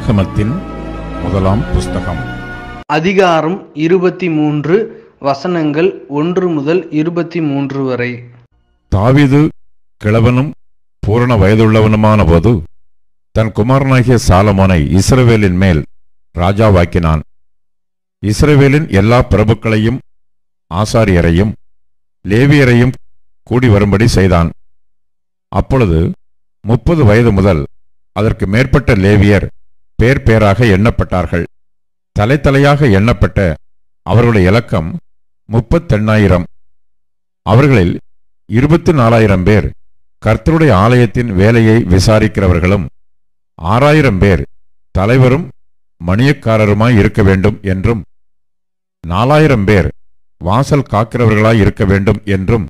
நாளாகமத்தின் முதலாம் புஸ்தகம் அதிகாரம் 23 வசனங்கள் 1 முதல் 23 வரை. தாவீது கிழவனும் பூரண வயதுள்ளவனுமான போது தன் குமாரனாகிய சாலமோனை இஸ்ரவேலின் மேல் ராஜாவாக்கினான். இஸ்ரவேலின் எல்லா பிரபுக்களையும் ஆசாரியரையும் லேவியரையும் கூடி வரும்படி செய்தான். அப்பொழுது 30 வயது முதல் அதற்கு மேற்பட்ட லேவியர் பேர் பேராக எண்ணப்பட்டார்கள். தலைத்தலையாக எண்ணப்பட்ட அவர்களுடைய இலக்கம் 38,000. அவர்களில் 24,000 பேர் கர்த்தருடைய ஆலயத்தின் வேலையை விசாரிக்கிறவர்களும் 6,000 பேர் தலைவரும் மணியக்காரருமாய் இருக்க வேண்டும் என்றும் 4,000 பேர் வாசல் காக்கிறவர்களாய் இருக்க வேண்டும் என்றும்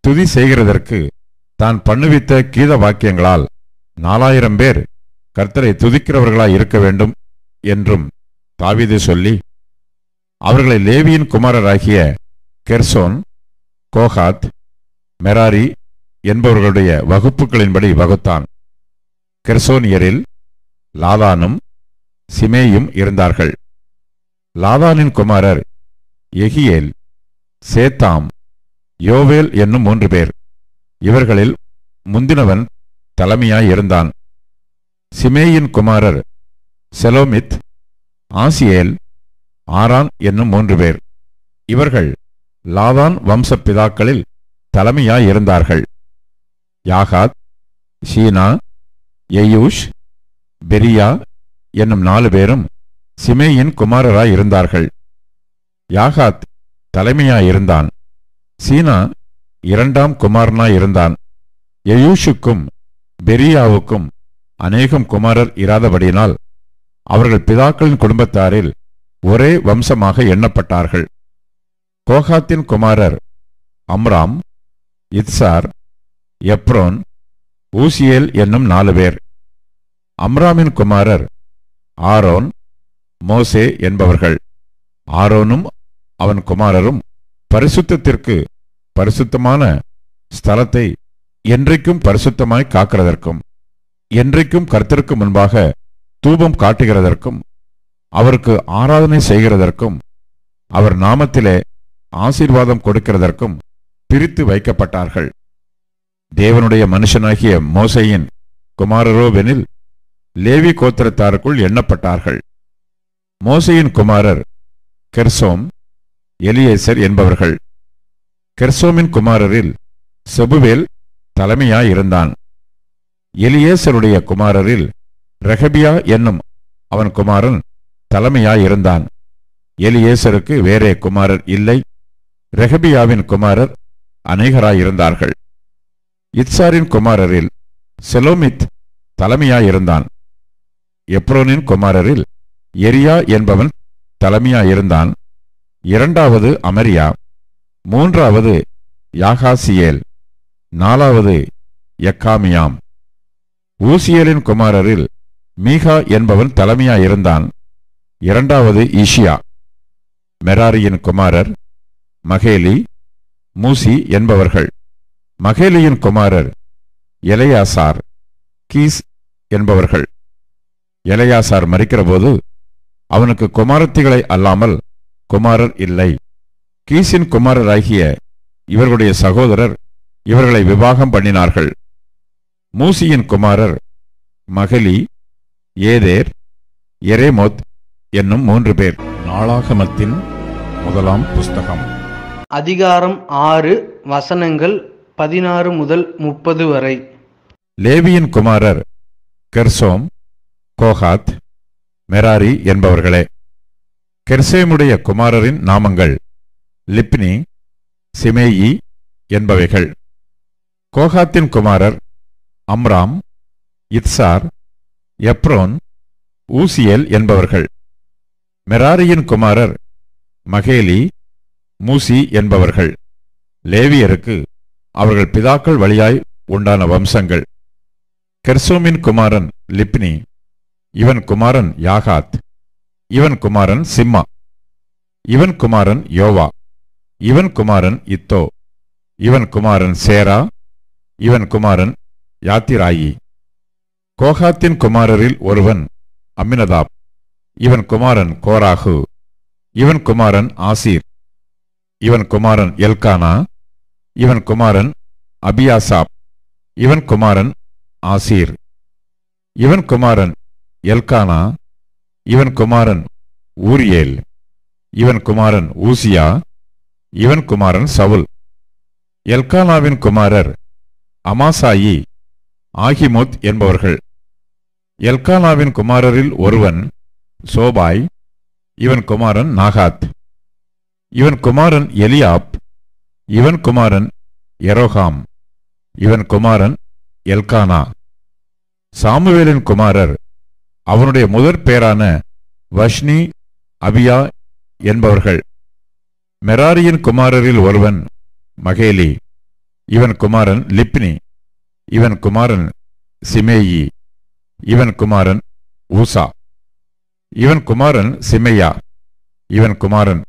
துதி செய்கிறதற்கு தான் பண்ணுவித்த கீத வாக்கியங்களால் 4,000 பேர் கர்த்தரை துதிக்கிறவர்களாய் இருக்க வேண்டும் என்றும் தாவீது சொல்லி அவர்களை லேவியின் குமாரராகிய கெர்சோன், கோகாத், மெராரி என்பவர்களுடைய வகுப்புகளின்படி வகுத்தான். கெர்சோனியரில் லாதானும் சிமேயும் இருந்தார்கள். லாதானின் குமாரர் எகியேல், சேத்தாம், யோவேல் என்னும் 3 பேர். இவர்களில் முந்தினவன் தலைமையாய் இருந்தான். சிமேயின் குமாரர் செலோமித், ஆசியேல், ஆரான் என்னும் 3 பேர். இவர்கள் லாதான் வம்ச பிதாக்களில் தலைமையாய் இருந்தார்கள். யாகாத், ஷீனா, எயூஷ், பெரியா என்னும் 4 பேரும் சிமேயின் குமாரராய் இருந்தார்கள். யாகாத் தலைமையாயிருந்தான். சீனா 2ஆம் குமாரனாய் இருந்தான். எயூஷுக்கும் பெரியாவுக்கும் அநேகம் குமாரர் இராதபடியினால் அவர்கள் பிதாக்களின் குடும்பத்தாரில் ஒரே வம்சமாக எண்ணப்பட்டார்கள். கோகாத்தின் குமாரர் அம்ராம், இத்சார், எப்ரோன், ஊசியேல் என்னும் 4 பேர். அம்ராமின் குமாரர் ஆரோன், மோசே என்பவர்கள். ஆரோனும் அவன் குமாரரும் பரிசுத்தத்திற்கு பரிசுத்தமான ஸ்தலத்தை என்றைக்கும் பரிசுத்தமாய் காக்கிறதற்கும் என்றைக்கும் கர்த்தருக்கு முன்பாக தூபம் காட்டுகிறதற்கும் அவருக்கு ஆராதனை செய்கிறதற்கும் அவர் நாமத்திலே ஆசீர்வாதம் கொடுக்கிறதற்கும் பிரித்து வைக்கப்பட்டார்கள். தேவனுடைய மனுஷனாகிய மோசேயின் குமாரரோவெனில் லேவி கோத்திரத்தாருக்குள் எண்ணப்பட்டார்கள். மோசேயின் குமாரர் கெர்சோம், எலியேசர் என்பவர்கள். கெர்சோமின் குமாரரில் செபுவேல் தலைமையாயிருந்தான். எலியேசருடைய குமாரரில் ரெகபியா என்னும் அவன் குமாரன் தலைமையாயிருந்தான். எலியேசருக்கு வேறே குமாரர் இல்லை. ரெகபியாவின் குமாரர் அநேகராயிருந்தார்கள். இத்சாரின் குமாரரில் செலோமித் தலைமையாயிருந்தான். எப்ரோனின் குமாரரில் எரியா என்பவன் தலைமையாயிருந்தான். 2வது அமரியா, 3வது யாகாசியேல், 4வது எக்காமியாம். ஊசியேலின் குமாரரில் மீகா என்பவன் தலைமையாயிருந்தான். 2வது இஷியா. மெராரியின் குமாரர் மகேலி, மூசி என்பவர்கள். மகேலியின் குமாரர் எலெயாசார், கீஸ் என்பவர்கள். எலெயாசார் மரிக்கிறபோது அவனுக்கு குமாரத்திகளை அல்லாமல் குமாரர் இல்லை. கீசின் குமாரராகிய இவர்களுடைய சகோதரர் இவர்களை விவாகம் பண்ணினார்கள். மூசியின் குமாரர் மகலி, ஏதேர், எரேமோத் என்னும் 3 பேர். நாளாகமத்தின் முதலாம் புஸ்தகம் அதிகாரம் 6 வசனங்கள் 16 முதல் 30 வரை. லேவியின் குமாரர் கெர்சோம், கோகாத், மெராரி என்பவர்களே. கெர்சேமுடைய குமாரரின் நாமங்கள் லிப்னி, சிமேயி என்பவைகள். கோகாத்தின் குமாரர் அம்ராம், இத்சார், எப்ரோன், ஊசியேல் என்பவர்கள். மெராரியின் குமாரர் மகேலி, மூசி என்பவர்கள். லேவியருக்கு அவர்கள் பிதாக்கள் வழியாய் உண்டான வம்சங்கள். கெர்சோமின் குமாரன் லிப்னி, இவன் குமாரன் யாகாத், இவன் குமாரன் சிம்மா, இவன் குமாரன் யோவா, இவன் குமாரன் இத்தோ, இவன் குமாரன் சேரா, இவன் குமாரன் யாத்திராயி. கோகாத்தின் குமாரரில் ஒருவன் அம்மினதாப். இவன் குமாரன் கோராகு. இவன் குமாரன் ஆசீர். இவன் குமாரன் எல்கானா. இவன் குமாரன் அபியாசாப். இவன் குமாரன் ஆசீர். இவன் குமாரன் எல்கானா. இவன் குமாரன் ஊரியேல். இவன் குமாரன் ஊசியா. இவன் குமாரன் சவுல். எல்கானாவின் குமாரர் அமாசாயி, ஆகிமோத் என்பவர்கள். எல்கானாவின் குமாரரில் ஒருவன் சோபாய். இவன் குமாரன் நாகாத். இவன் குமாரன் எலியாப். இவன் குமாரன் எரோகாம். இவன் குமாரன் எல்கானா. சாமுவேலின் குமாரர் அவனுடைய முதற் பேரான வஷ்னி, அபியா என்பவர்கள். மெராரியின் குமாரரில் ஒருவன் மகேலி. இவன் குமாரன் லிப்னி. இவன் குமாரன் சிமேயி. இவன் குமாரன் ஊசா. இவன் குமாரன் சிமையா. இவன் குமாரன்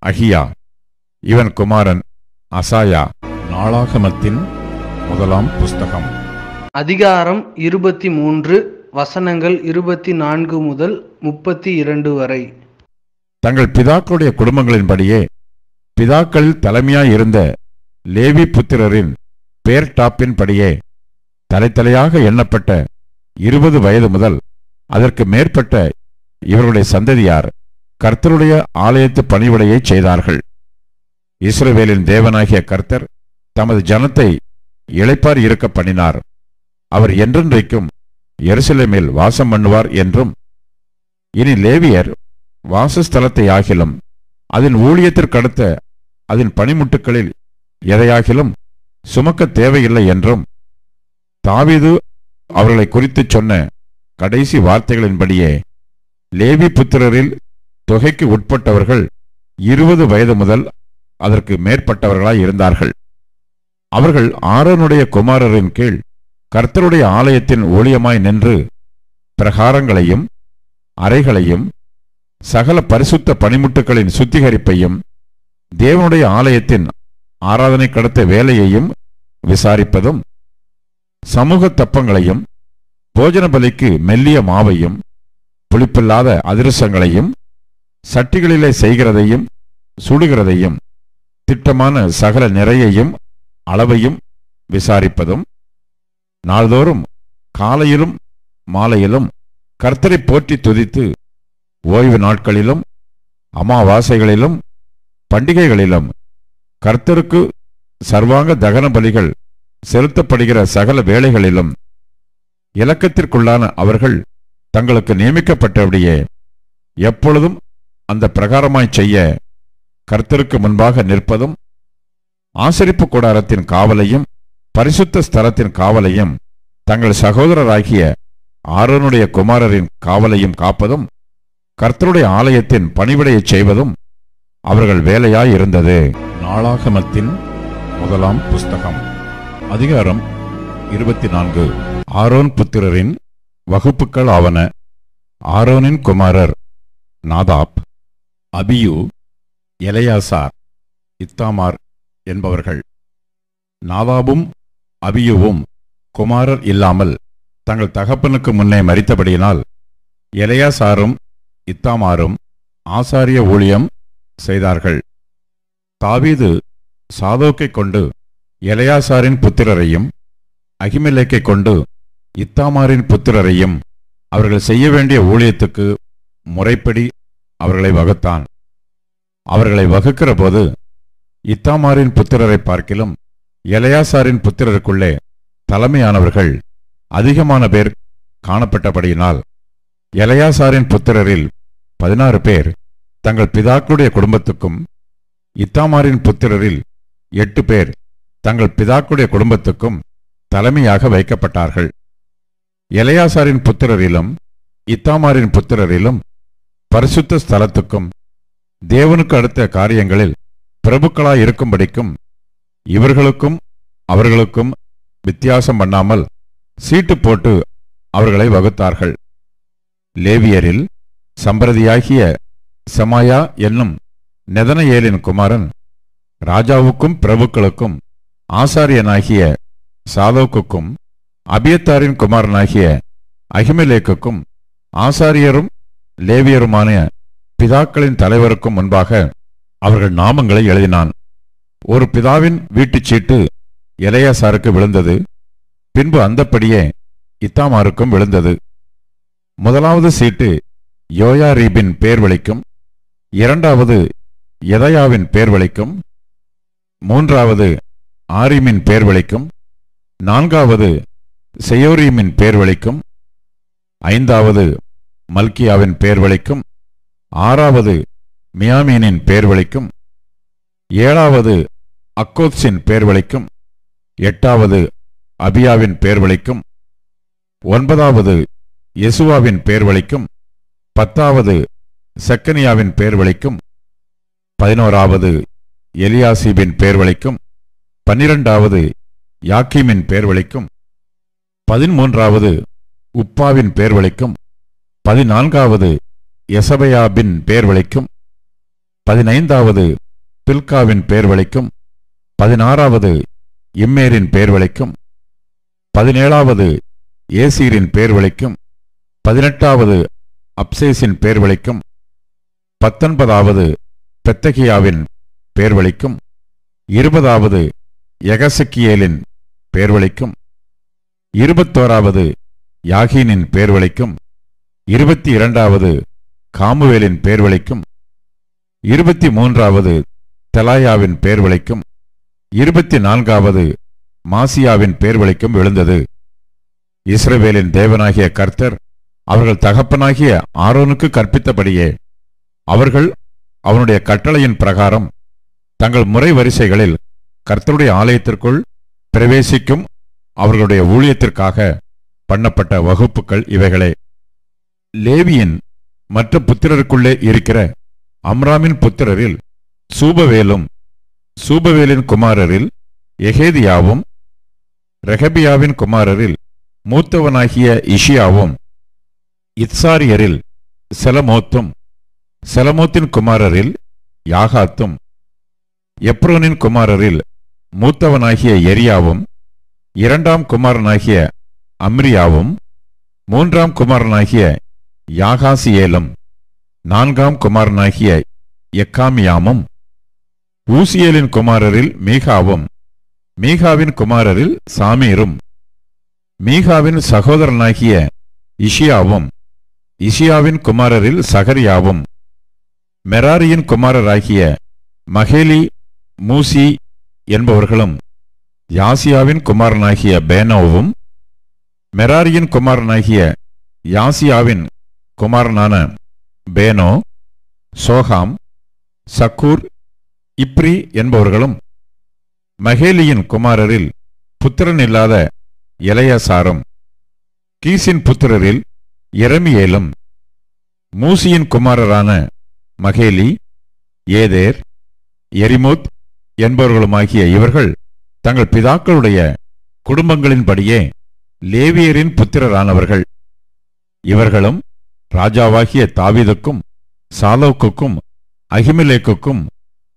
அகியா. இவன் குமாரன் அசாயா. நாளாகமத்தின் முதலாம் புஸ்தகம். அதிகாரம் 23 வசனங்கள் 24 முதல் 32 வரை. தங்கள் பிதாக்களுடைய குடும்பங்களின்படியே பிதாக்களில் தலைமையாயிருந்த லேவி புத்திரரின் பேர் டாப்பின்படியே தலையாக எண்ணப்பட்ட 20 வயது முதல் அதற்கு மேற்பட்ட இவர்களுடைய சந்ததியார் கர்த்தருடைய ஆலயத்து பணிவிடையை செய்தார்கள். இஸ்ரவேலின் தேவனாகிய கர்த்தர் தமது ஜனத்தை இளைப்பார் இருக்க பண்ணினார். அவர் என்றென்றைக்கும் எருசலேமில் வாசம் பண்ணுவார் என்றும், இனி லேவியர் வாசஸ்தலத்தை ஆகிலும் அதன் ஊழியத்திற்கடுத்த அதன் பணிமுட்டுக்களில் எதையாகிலும் சுமக்க தேவையில்லை என்றும் தாவீது அவர்களை குறித்து சொன்ன கடைசி வார்த்தைகளின்படியே லேவி புத்திரரில் தொகைக்கு உட்பட்டவர்கள் 20 வயது முதல் அதற்கு மேற்பட்டவர்களாய் இருந்தார்கள். அவர்கள் ஆரோனுடைய குமாரரின் கீழ் கர்த்தருடைய ஆலயத்தின் ஊழியமாய் நின்று பிரகாரங்களையும் அறைகளையும் சகல பரிசுத்த பணிமுட்டுகளின் சுத்திகரிப்பையும் தேவனுடைய ஆலயத்தின் ஆராதனை கடத்த வேலையையும் விசாரிப்பதும், சமூக தப்பங்களையும் போஜன பலிக்கு மெல்லிய மாவையும் புளிப்பில்லாத அதிரசங்களையும் சட்டிகளிலே செய்கிறதையும் சுடுகிறதையும் திட்டமான சகல நிறையையும் அளவையும் விசாரிப்பதும், நாள்தோறும் காலையிலும் மாலையிலும் கர்த்தரை போற்றி துதித்து ஓய்வு நாட்களிலும் அமாவாசைகளிலும் பண்டிகைகளிலும் கர்த்தருக்கு சர்வாங்க தகன பலிகள் செலுத்தப்படுகிற சகல வேளைகளிலும் இலக்கத்திற்குள்ளான அவர்கள் தங்களுக்கு நியமிக்கப்பட்டபடியே எப்பொழுதும் அந்த பிரகாரமாய் செய்ய கர்த்தருக்கு முன்பாக நிற்பதும், ஆசரிப்பு கூடாரத்தின் காவலையும் பரிசுத்த ஸ்தலத்தின் காவலையும் தங்கள் சகோதரராகிய ஆரோனுடைய குமாரரின் காவலையும் காப்பதும், கர்த்தருடைய ஆலயத்தின் பணிவிடையை செய்வதும் அவர்கள் வேலையாயிருந்தது. நாளாகமத்தின் முதலாம் புஸ்தகம். அதிகாரம் 24. ஆரோன் புத்திரரின் வகுப்புகள் ஆவன. ஆரோனின் குமாரர் நாதாப், அபியூ, எலெயாசார், இத்தாமார் என்பவர்கள். நாதாபும் அபியூவும் குமாரர் இல்லாமல் தங்கள் தகப்பனுக்கு முன்னே மரித்தபடியினால் எலெயாசாரும் இத்தாமாரும் ஆசாரிய ஊழியம் செய்தார்கள். தாவீது சாதோக்கை கொண்டு எலெயாசாரின் புத்திரரையும் அகிமெலேக்கை கொண்டு இத்தாமாரின் புத்திரரையும் அவர்கள் செய்ய வேண்டிய ஊழியத்துக்கு முறைப்படி அவர்களை வகுத்தான். அவர்களை வகுக்கிற போது இத்தாமாரின் புத்திரரை பார்க்கிலும் எலெயாசாரின் புத்திரருக்குள்ளே தலைமையானவர்கள் அதிகமான பேர் காணப்பட்டபடியினால் எலெயாசாரின் புத்திரரில் 16 பேர் தங்கள் பிதாக்களுடைய குடும்பத்துக்கும், இத்தாமாரின் புத்திரரில் 8 பேர் தங்கள் பிதாக்களுடைய குடும்பத்துக்கும் தலைமையாக வைக்கப்பட்டார்கள். எலெயாசாரின் புத்திரரிலும் இத்தாமாரின் புத்திரரிலும் பரிசுத்த ஸ்தலத்துக்கும் தேவனுக்கு அடுத்த காரியங்களில் பிரபுக்களாயிருக்கும்படிக்கும் இவர்களுக்கும் அவர்களுக்கும் வித்தியாசம் பண்ணாமல் சீட்டு போட்டு அவர்களை வகுத்தார்கள். லேவியரில் சம்பிரதியாகிய செமாயா என்னும் நெதனயேலின் குமாரன் ராஜாவுக்கும் பிரபுக்களுக்கும் ஆசாரியனாகிய சாதோக்குக்கும் அபியத்தாரின் குமாரனாகிய அகிமெலேக்குக்கும் ஆசாரியரும் லேவியருமான பிதாக்களின் தலைவருக்கும் முன்பாக அவர்கள் நாமங்களை எழுதினான். ஒரு பிதாவின் வீட்டுச் சீட்டு எலெயாசாருக்கு விழுந்தது. பின்பு அந்தப்படியே இத்தாமாருக்கும் விழுந்தது. முதலாவது சீட்டு யோயாரீபின் பேர் வழிக்கும், இரண்டாவது யெதாயாவின் பேர் வழிக்கும், மூன்றாவது ஆரிமின் பேர் வழிக்கும், நான்காவது செயோரீமின் பேர் வழிக்கும், ஐந்தாவது மல்கியாவின் பேர் வழிக்கும், ஆறாவது மியாமீனின் பேர் வழிக்கும், ஏழாவது அக்கோத்ஸின் பேர் வழிக்கும், எட்டாவது அபியாவின் பேர் வழிக்கும், ஒன்பதாவது யெசுவாவின் பேர் வழிக்கும், பத்தாவது செக்கனியாவின் பேர் வழிக்கும், 11வது எலியாசிபின் பேர் வழிக்கும், 12வது யாக்கீமின் பேர் வழிக்கும், 13வது உப்பாவின் பேர் வழிக்கும், 14வது எசபையாபின் பேர் வழிக்கும், 15வது பில்காவின் பேர் வழிக்கும், 16வது இம்மேரின் பேர் வழிக்கும், 17வது ஏசீரின் பேர் வழிக்கும், 18வது அப்சேசின் பேர் வழிக்கும், 19வது பெத்தகியாவின் பேர் வழிக்கும், 20வது எகசக்கியேலின் பேர் வழிக்கும், 21வது யாகீனின் பேர் வழிக்கும், 22வது காமுவேலின் பேர் வழிக்கும், 23வது தெலாயாவின் பேர் வழிக்கும், 24வது மாசியாவின் பேர் வழிக்கும் விழுந்தது. இஸ்ரவேலின் தேவனாகிய கர்த்தர் அவர்கள் தகப்பனாகிய ஆரோனுக்கு கற்பித்தபடியே அவர்கள் அவனுடைய கட்டளையின் பிரகாரம் தங்கள் முறை வரிசைகளில் கர்த்தருடைய ஆலயத்திற்குள் பிரவேசிக்கும் அவர்களுடைய ஊழியத்திற்காக பண்ணப்பட்ட வகுப்புகள் இவைகளே. லேவியின் மற்ற புத்திரருக்குள்ளே இருக்கிற அம்ராமின் புத்திரரில் சூபவேலும், சூபவேலின் குமாரரில் எகேதியாவும், ரெகபியாவின் குமாரரில் மூத்தவனாகிய இஷியாவும், இத்சாரியரில் செலமோத்தும், செலமோத்தின் குமாரரில் யாகாத்தும், எப்ரோனின் குமாரரில் மூத்தவனாகிய எரியாவும், 2ஆம் குமாரனாகிய அம்ரியாவும், 3ஆம் குமாரனாகிய யாகாசியேலும், 4ஆம் குமாரனாகிய எக்காமியாமும், ஊசியேலின் குமாரரில் மீகாவும், மீகாவின் குமாரரில் சாமீரும், மீகாவின் சகோதரனாகிய இஷியாவும், இஷியாவின் குமாரரில் சகரியாவும், மெராரியின் குமாரராகிய மகேலி, மூசி என்பவர்களும், யாசியாவின் குமாரனாகிய பேனோவும், மெராரியின் குமாரனாகிய யாசியாவின் குமாரனான பேனோ, சோகாம், சக்கூர், இப்ரி என்பவர்களும், மகேலியின் குமாரரில் புத்திரன் இல்லாத எலெயாசாரும், கீசின் புத்திரரில் எரமியேலும், மூசியின் குமாரரான மகேலி, ஏதேர், எரிமோத் என்பவர்களுமாகிய இவர்கள் தங்கள் பிதாக்களுடைய குடும்பங்களின்படியே லேவியரின் புத்திரரானவர்கள். இவர்களும் ராஜாவாகிய தாவீதுக்கும் சாலோக்குக்கும் அகிமெலேக்குக்கும்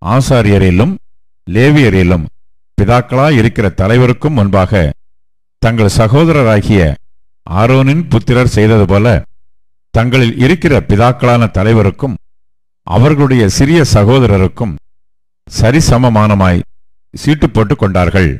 ஆசாரியரிலும் லேவியரிலும் பிதாக்களாயிருக்கிற தலைவருக்கும் முன்பாக தங்கள் சகோதரராகிய ஆரோனின் புத்திரர் செய்தது போல தங்களில் இருக்கிற பிதாக்களான தலைவருக்கும் அவர்களுடைய சிறிய சகோதரருக்கும் சரிசமமானமாய் சீட்டு போட்டுக் கொண்டார்கள்.